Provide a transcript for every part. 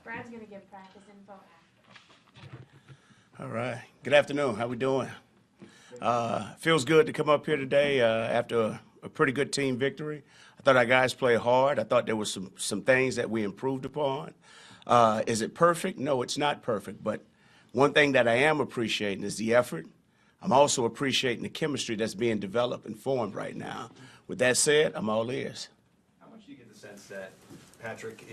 Brad's going to give practice info after. All right. Good afternoon. How we doing? Feels good to come up here today after a pretty good team victory. I thought our guys played hard. I thought there was some things that we improved upon. Is it perfect? No, it's not perfect. But one thing that I am appreciating is the effort. I'm also appreciating the chemistry that's being developed and formed right now. With that said, I'm all ears. How much do you get the sense that Patrick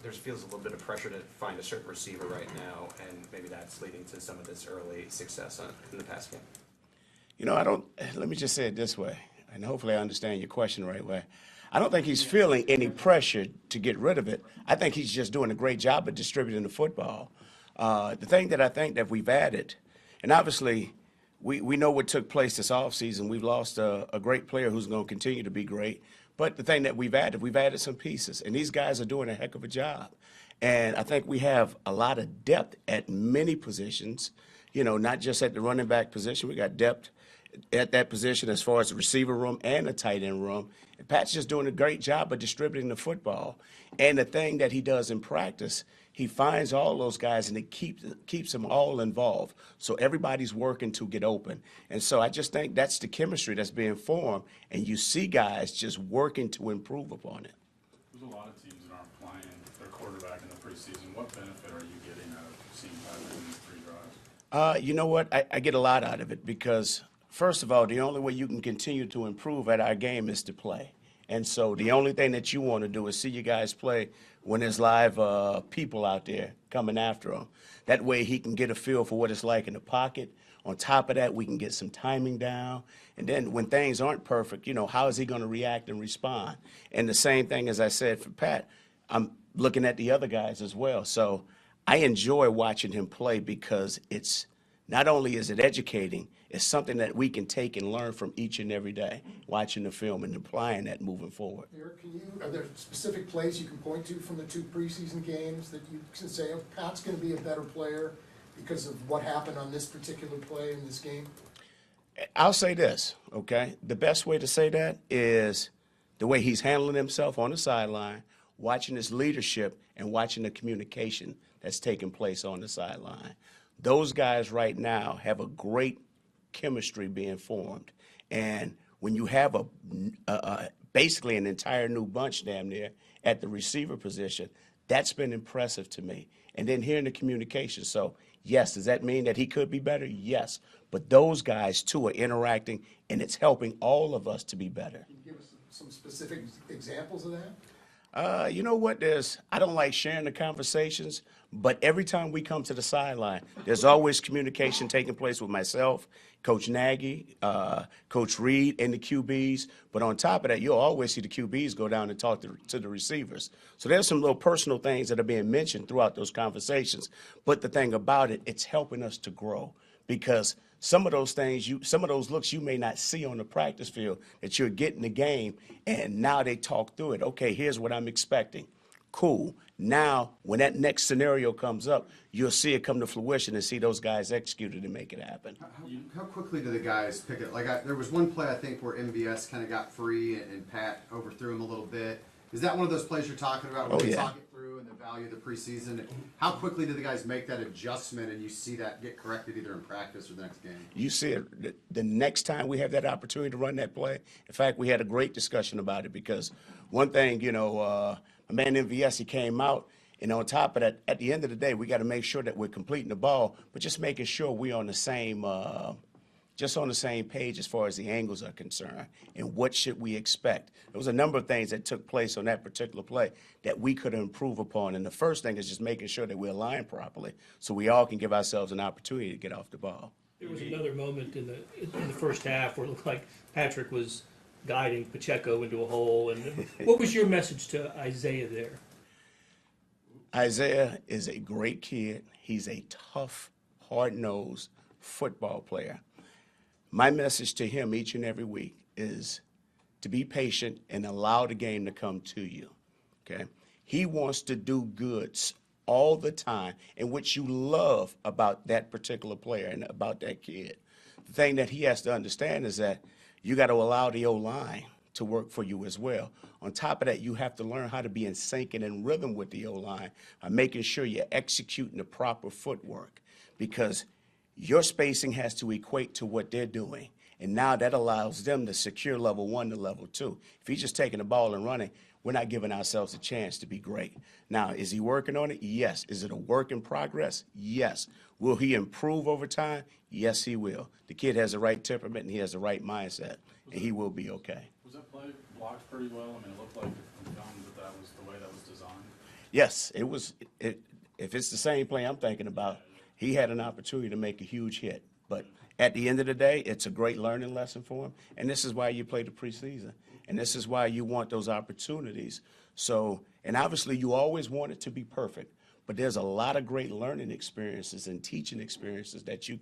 there feels a little bit of pressure to find a certain receiver right now, and maybe that's leading to some of this early success in the pass game? You know, let me just say it this way, and hopefully I understand your question the right way. I don't think he's feeling any pressure to get rid of it. I think he's just doing a great job of distributing the football. The thing that I think that we've added, and obviously we know what took place this offseason. We've lost a great player who's going to continue to be great. But the thing that we've added some pieces, and these guys are doing a heck of a job. And I think we have a lot of depth at many positions, you know, not just at the running back position. We got depth at that position as far as the receiver room and the tight end room. And Pat's just doing a great job of distributing the football. And the thing that he does in practice, he finds all those guys and it keeps them all involved. So everybody's working to get open. And so I just think that's the chemistry that's being formed, and you see guys just working to improve upon it. There's a lot of teams that aren't playing their quarterback in the preseason. What benefit are you getting out of seeing Patrick in these 3 drives? You know what? I get a lot out of it because, first of all, the only way you can continue to improve at our game is to play. And so the only thing that you want to do is see you guys play when there's live people out there coming after him. That way he can get a feel for what it's like in the pocket. On top of that, we can get some timing down. And then when things aren't perfect, you know, how is he going to react and respond? And the same thing, as I said, for Pat, I'm looking at the other guys as well. So I enjoy watching him play because it's not only is it educating, it's something that we can take and learn from each and every day, watching the film and applying that moving forward. Eric, are there specific plays you can point to from the 2 preseason games that you can say, oh, Pat's going to be a better player because of what happened on this particular play in this game? I'll say this, okay? The best way to say that is the way he's handling himself on the sideline, watching his leadership, and watching the communication that's taking place on the sideline. Those guys right now have a great chemistry being formed. And when you have basically an entire new bunch damn near at the receiver position, that's been impressive to me. And then hearing the communication. So, yes, does that mean that he could be better? Yes. But those guys, too, are interacting, and it's helping all of us to be better. Can you give us some specific examples of that? You know what? I don't like sharing the conversations, but every time we come to the sideline, there's always communication taking place with myself, Coach Nagy, Coach Reed, and the QBs. But on top of that, you'll always see the QBs go down and talk to the receivers. So there's some little personal things that are being mentioned throughout those conversations. But the thing about it, it's helping us to grow because some of those things, some of those looks you may not see on the practice field that you're getting the game, and now they talk through it. Okay, here's what I'm expecting. Cool. Now, when that next scenario comes up, you'll see it come to fruition and see those guys execute it and make it happen. How quickly do the guys pick it? There was one play, I think, where MVS kind of got free and Pat overthrew him a little bit. Is that one of those plays you're talking about where they talk it through and the value of the preseason? How quickly do the guys make that adjustment and you see that get corrected either in practice or the next game? You see it the next time we have that opportunity to run that play. In fact, we had a great discussion about it because one thing, you know, my man MVS, he came out, and on top of that, at the end of the day, we got to make sure that we're completing the ball, but just making sure we're on the same just on the same page as far as the angles are concerned and what should we expect. There was a number of things that took place on that particular play that we could improve upon. And the first thing is just making sure that we're aligned properly so we all can give ourselves an opportunity to get off the ball. There was another moment in the first half where it looked like Patrick was guiding Pacheco into a hole. And what was your message to Isaiah there? Isaiah is a great kid. He's a tough, hard-nosed football player. My message to him each and every week is to be patient and allow the game to come to you, okay? He wants to do good all the time, and what you love about that particular player and about that kid. The thing that he has to understand is that you got to allow the O-line to work for you as well. On top of that, you have to learn how to be in sync and in rhythm with the O-line by making sure you're executing the proper footwork, because your spacing has to equate to what they're doing. And now that allows them to secure level 1 to level 2. If he's just taking the ball and running, we're not giving ourselves a chance to be great. Now, is he working on it? Yes. Is it a work in progress? Yes. Will he improve over time? Yes, he will. The kid has the right temperament and he has the right mindset, and he will be okay. Was that play blocked pretty well? I mean, it looked like from film that was the way that was designed. Yes, it was. If it's the same play I'm thinking about, he had an opportunity to make a huge hit. But at the end of the day, it's a great learning lesson for him, and this is why you play the preseason, and this is why you want those opportunities. So, and obviously you always want it to be perfect, but there's a lot of great learning experiences and teaching experiences that you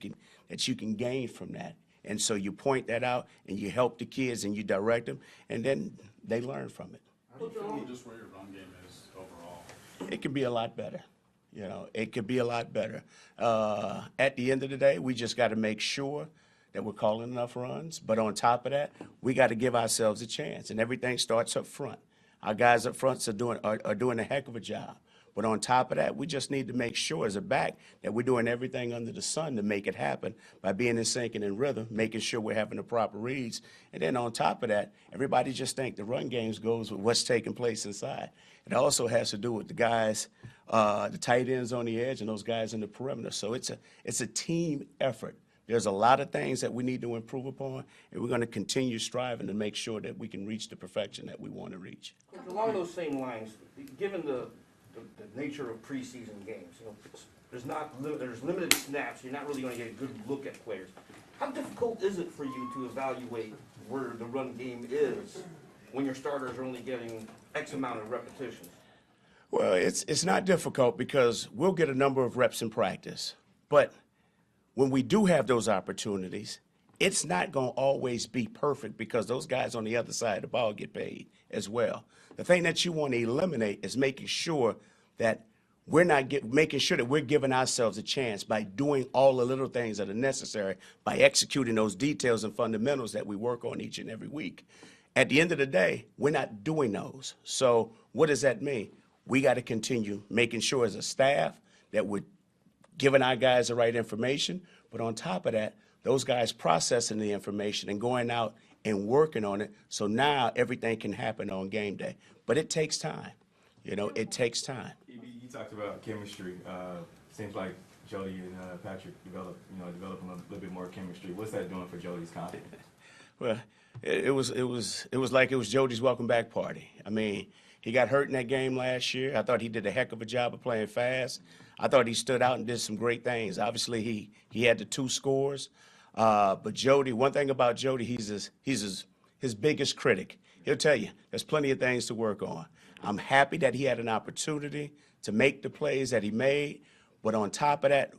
can gain from that. And so you point that out and you help the kids and you direct them, and then they learn from it. How do you feel just where your run game is overall? It could be a lot better. You know, it could be a lot better. At the end of the day, we just got to make sure that we're calling enough runs. But on top of that, we got to give ourselves a chance, and everything starts up front. Our guys up front are doing a heck of a job. But on top of that, we just need to make sure as a back that we're doing everything under the sun to make it happen by being in sync and in rhythm, making sure we're having the proper reads. And then on top of that, everybody just think the run games goes with what's taking place inside. It also has to do with the guys, the tight ends on the edge and those guys in the perimeter. So it's a team effort. There's a lot of things that we need to improve upon, and we're going to continue striving to make sure that we can reach the perfection that we want to reach. Along those same lines, given the nature of preseason games, you know, there's limited snaps. You're not really going to get a good look at players. How difficult is it for you to evaluate where the run game is when your starters are only getting X amount of repetitions? Well, it's not difficult because we'll get a number of reps in practice. But when we do have those opportunities, it's not going to always be perfect because those guys on the other side of the ball get paid as well. The thing that you want to eliminate is making sure that making sure that we're giving ourselves a chance by doing all the little things that are necessary, by executing those details and fundamentals that we work on each and every week. At the end of the day, we're not doing those. So what does that mean? We got to continue making sure as a staff that we're giving our guys the right information, but on top of that, those guys processing the information and going out and working on it, so now everything can happen on game day. But it takes time. You know, it takes time. You talked about chemistry. Seems like Jody and Patrick developing a little bit more chemistry. What's that doing for Jody's confidence? Well, it was like it was Jody's welcome back party. I mean, he got hurt in that game last year. I thought he did a heck of a job of playing fast. I thought he stood out and did some great things. Obviously, he had the 2 scores. But Jody, one thing about Jody, he's his biggest critic. He'll tell you there's plenty of things to work on. I'm happy that he had an opportunity to make the plays that he made. But on top of that,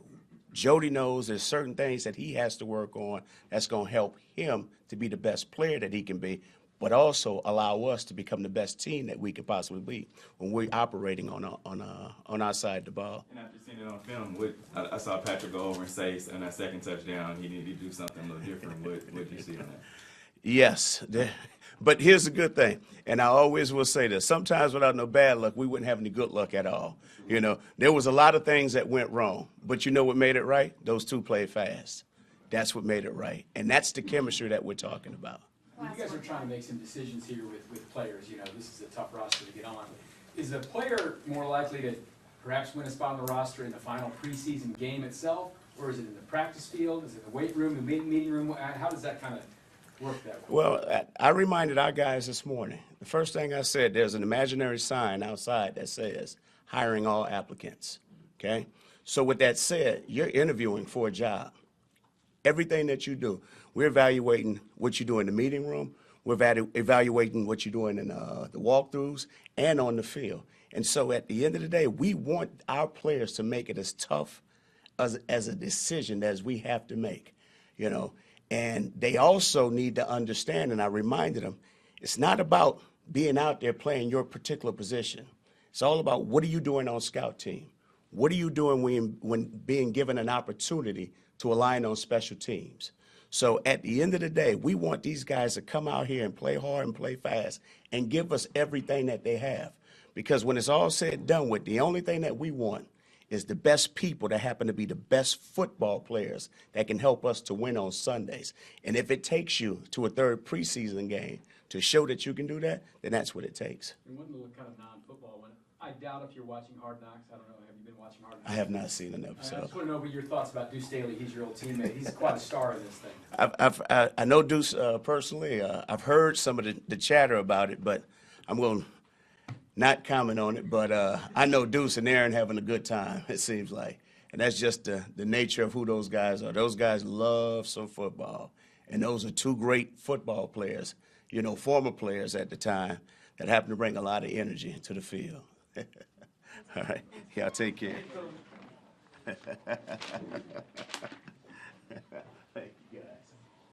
Jody knows there's certain things that he has to work on that's going to help him to be the best player that he can be, but also allow us to become the best team that we could possibly be when we're operating on our side of the ball. And after seeing it on film, I saw Patrick go over and say in that second touchdown he needed to do something a little different. What did you see in that? Yes, but here's the good thing, and I always will say this, sometimes without no bad luck, we wouldn't have any good luck at all. You know, there was a lot of things that went wrong, but you know what made it right? Those 2 played fast. That's what made it right, and that's the chemistry that we're talking about. You guys are trying to make some decisions here with players. You know, this is a tough roster to get on. Is a player more likely to perhaps win a spot on the roster in the final preseason game itself, or is it in the practice field? Is it the weight room, the meeting room? How does that kind of work that way? Well, I reminded our guys this morning. The first thing I said, there's an imaginary sign outside that says, hiring all applicants, okay? So with that said, you're interviewing for a job. Everything that you do, we're evaluating what you do in the meeting room. We're evaluating what you're doing in the walkthroughs and on the field. And so at the end of the day, we want our players to make it as tough as a decision as we have to make, you know. And they also need to understand, and I reminded them, it's not about being out there playing your particular position. It's all about what are you doing on scout team? What are you doing when being given an opportunity to align on special teams? So at the end of the day, we want these guys to come out here and play hard and play fast and give us everything that they have. Because when it's all said and done with, the only thing that we want is the best people that happen to be the best football players that can help us to win on Sundays. And if it takes you to a third preseason game to show that you can do that, then that's what it takes. And one little kind of non-football one. I doubt if you're watching Hard Knocks. I don't know. Have you been watching Hard Knocks? I have not seen an I episode. just want to know what your thoughts about Deuce Staley. He's your old teammate. He's quite a star in this thing. I know Deuce personally. I've heard some of the chatter about it, but I'm going to not comment on it. But I know Deuce and Aaron having a good time, it seems like. And that's just the nature of who those guys are. Those guys love some football. And those are two great football players, you know, former players at the time that happen to bring a lot of energy to the field. All right. Y'all take care.